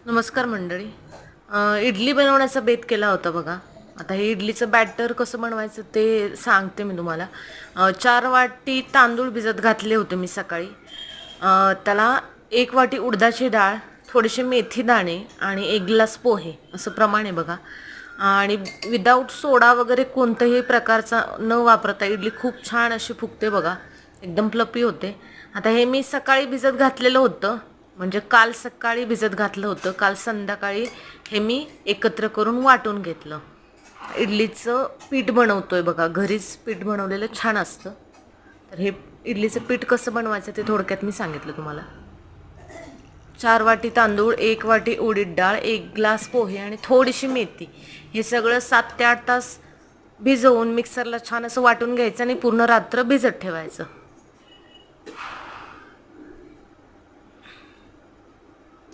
नमस्कार मंडळी. इडली बनवण्याचा बेत केला होता बघा. आता हे इडलीचं बॅटर कसं बनवायचं ते सांगते मी तुम्हाला. 4 वाटी तांदूळ भिजत घातले होते मी सकाळी. त्याला 1 वाटी उडदाची डाळ, थोडेसे मेथी दाणे आणि 1 ग्लास पोहे असं प्रमाण आहे बघा. आणि विदाऊट सोडा वगैरे कोणत्याही प्रकारचा न वापरता इडली खूप छान अशी फुगते बघा, एकदम फ्लपी होते. आता हे मी सकाळी भिजत घातलेलं होतं, म्हणजे काल सकाळी भिजत घातलं होतं. काल संध्याकाळी हे मी एकत्र करून वाटून घेतलं. इडलीचं पीठ बनवतोय बघा, घरीच पीठ बनवलेलं छान असतं. तर हे इडलीचं पीठ कसं बनवायचं ते थोडक्यात मी सांगितलं तुम्हाला. 4 वाटी तांदूळ, 1 वाटी उडीद डाळ, 1 ग्लास पोहे आणि थोडीशी मेथी, हे सगळं 7 ते 8 तास भिजवून मिक्सरला छान असं वाटून घ्यायचं आणि पूर्ण रात्र भिजत ठेवायचं.